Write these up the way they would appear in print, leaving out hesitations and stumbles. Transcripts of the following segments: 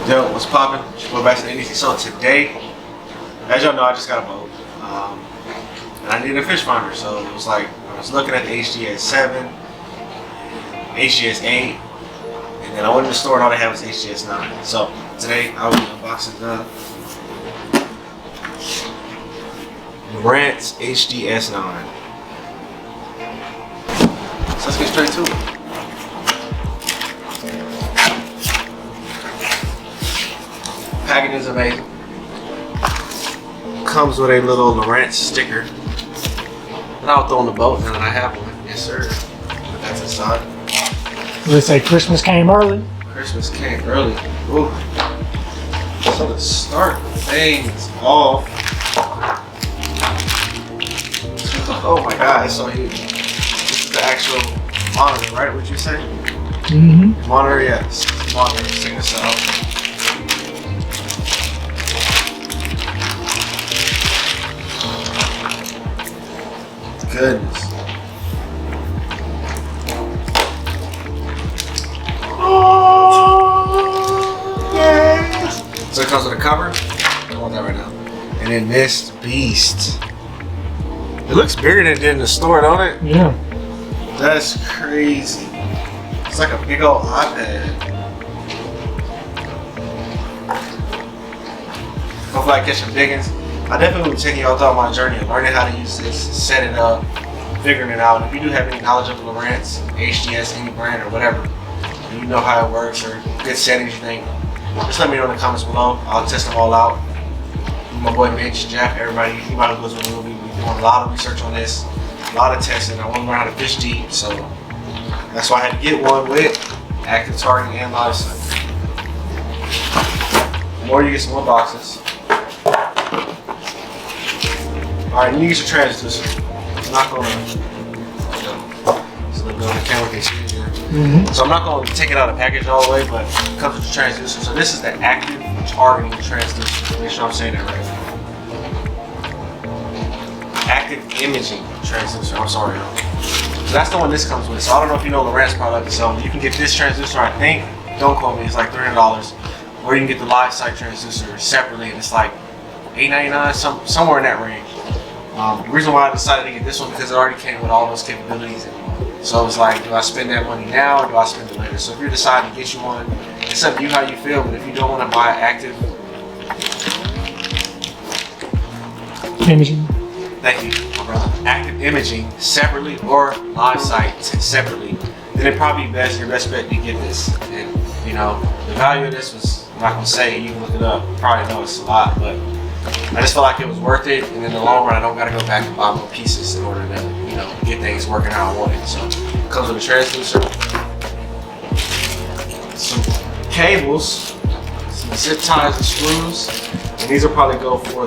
Yo, what's poppin'? It's your boy back to the NDC. So today, as y'all know, I just got a boat. And I needed a fish finder, so it was like, I was looking at the HDS 7, HDS 8, and then I went in the store and all they had was HDS 9. So today, I'll be unboxing the Lowrance HDS 9. So let's get straight to it. Packaging is amazing. Comes with a little Lowrance sticker that I'll throw on the boat now that I have one. Yes, sir. Put that to the side. They say Christmas came early. Christmas came early. Ooh. So to start things off. Oh my God, it's so huge. This is the actual monitor, right? Would you say? Mm-hmm. Monitor, yes. Monitor. Check this out. Goodness. Oh, yes. So it comes with a cover. I don't want that right now. And then this beast. It looks bigger than it did in the store, don't it? Yeah. That's crazy. It's like a big old iPad. Hopefully I catch some diggins. I definitely will be taking y'all through my journey of learning how to use this, set it up, figuring it out. And if you do have any knowledge of Lowrance, HDS, any brand or whatever, and you know how it works or good settings you think, just let me know in the comments below. I'll test them all out. My boy Mitch, Jeff, everybody, anybody who goes with me, we'll be doing a lot of research on this, a lot of testing. I want to learn how to fish deep, so that's why I had to get one with active targeting and live sight. Or you get some more boxes. Alright, you get your transducer. I'm not going to, so the camera can see it here. So I'm not going to take it out of the package all the way, but it comes with the transducer. So this is the active targeting transducer. Make sure I'm saying that right. Active imaging transducer. I'm sorry, y'all. So that's the one this comes with. So I don't know if you know Lowrance product, so you can get this transducer, I think. Don't quote me, it's like $300. Or you can get the live sight transducer separately, and it's like $8.99, somewhere in that range. The reason why I decided to get this one because it already came with all those capabilities. So it's like, do I spend that money now or do I spend it later? So if you're deciding to get you one, it's up to you how you feel. But if you don't want to buy active imaging, thank you, my brother, active imaging separately or live sight separately, then it'd probably be your best bet to get this. And you know, the value of this was, I'm not gonna say, you can look it up. You probably know it's a lot, but I just felt like it was worth it, and in the long run, I don't gotta go back and buy more pieces in order to, you know, get things working how I want it. So, it comes with a transducer, some cables, some zip ties and screws, and these will probably go for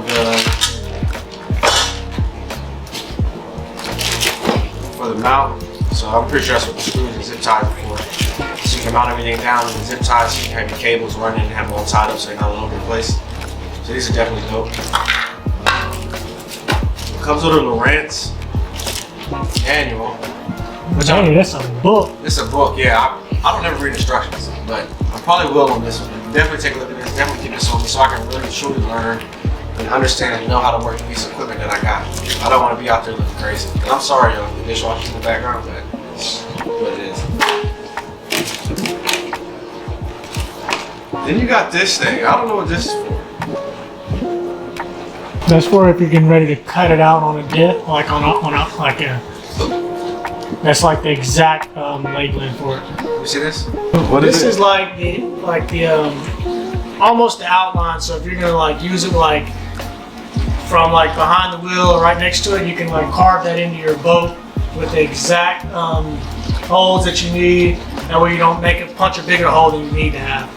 the mount. So I'm pretty sure that's what the screws and zip ties are for. So you can mount everything down with the zip ties, so you can have your cables running and have them all tied up so they're not all over the place. So these are definitely dope. Comes with a Lowrance manual. hey, that's a book. It's a book, yeah. I don't ever read instructions, but I probably will on this one. Definitely take a look at this. Definitely keep this on me so I can really truly learn and understand and know how to work the piece of equipment that I got. I don't want to be out there looking crazy. And I'm sorry, y'all, the dishwasher's in the background, but it's what it is. Then you got this thing. I don't know what this is for. That's for if you're getting ready to cut it out on a dip, like that's like the exact labeling for it. You see this? What is this? This is like the almost the outline. So if you're gonna like use it like from like behind the wheel or right next to it, you can like carve that into your boat with the exact holes that you need. That way you don't make it punch a bigger hole than you need to have.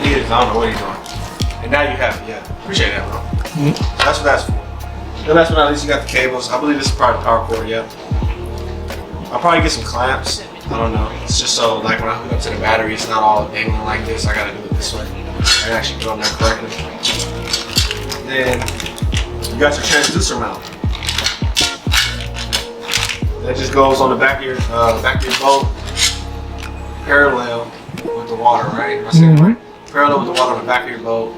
He is. I don't know what he's doing. And now you have it, yeah. Appreciate that, bro. That's what that's for. Then last but not least, you got the cables. I believe this is probably the power cord, yeah. I'll probably get some clamps. I don't know. It's just so, like, when I hook up to the battery, it's not all dangling like this. I gotta do it this way. I can actually put it on there correctly. Then, you got your transducer mount. That just goes on the back of your boat, parallel water, right? Am I saying right? Parallel with the water on the back of your boat.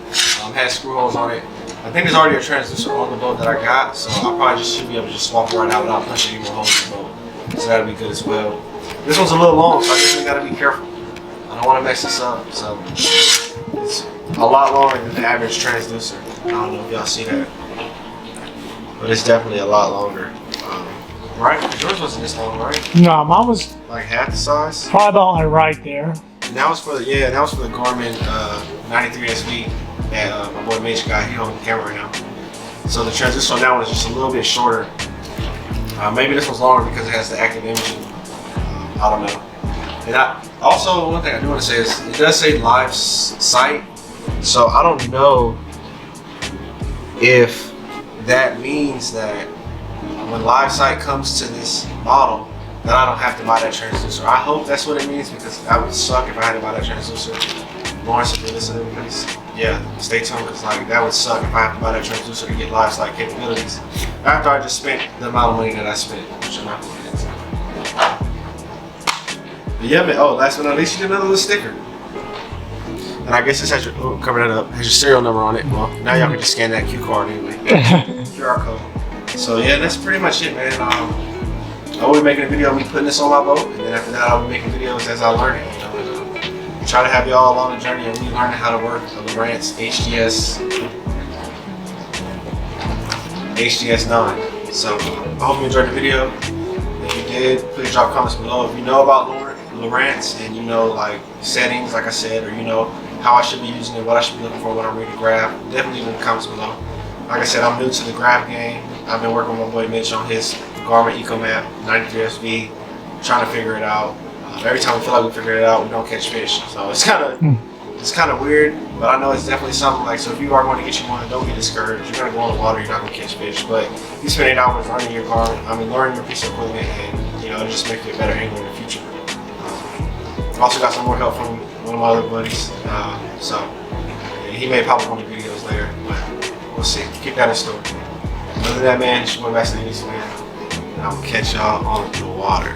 Has screw holes on it. I think there's already a transducer on the boat that I got, so I probably just should be able to just swap right out without punching any more holes in the boat. So that'll be good as well. This one's a little long, so I guess we gotta be careful. I don't want to mess this up, so it's a lot longer than the average transducer. I don't know if y'all see that, but it's definitely a lot longer. Right? Yours wasn't this long, right? No, mine was like half the size. Probably about like right there. And that was for the Garmin 93SV that my boy Mitch got. He on the camera right now. So the transducer on that one is just a little bit shorter. Maybe this one's longer because it has the active imaging. I don't know. And also one thing I do want to say is it does say live sight. So I don't know if that means that when live sight comes to this model, that I don't have to buy that transducer. I hope that's what it means, because that would suck if I had to buy that transducer. Lawrence, if you're listening, please, yeah, stay tuned, because like that would suck if I have to buy that transducer to get live sight capabilities after I just spent the amount of money that I spent, which I'm not going to get into. But yeah, man. Oh, last but not least, you did another little sticker. And I guess this has your, cover that up, has your serial number on it. Well, now y'all can just scan that QR anyway. QR code. So yeah, that's pretty much it, man. I will be making a video of me putting this on my boat, and then after that I'll be making videos as I learn it, you know, and try to have y'all along the journey of me learning how to work the Lowrance HDS 9. So I hope you enjoyed the video. If you did, please drop comments below. If you know about Lowrance and you know like settings, like I said, or you know how I should be using it, what I should be looking for when I'm reading graph, definitely leave in the comments below. Like I said, I'm new to the graph game. I've been working with my boy Mitch on his Garmin EcoMap 93SV, trying to figure it out. Every time we feel like we figure it out, we don't catch fish. So it's kind of weird, but I know it's definitely something like, so if you are going to get you one, don't get discouraged. You're going to go in the water, you're not going to catch fish, but you spend 8 hours learning your learning your piece of equipment, and you know, it just makes you a better angler in the future. Also got some more help from one of my other buddies, so yeah, he may pop up on the videos later, but we'll see. Keep that in store. Other than that, man, it's your boy Consitency, man. And I will catch y'all on the water.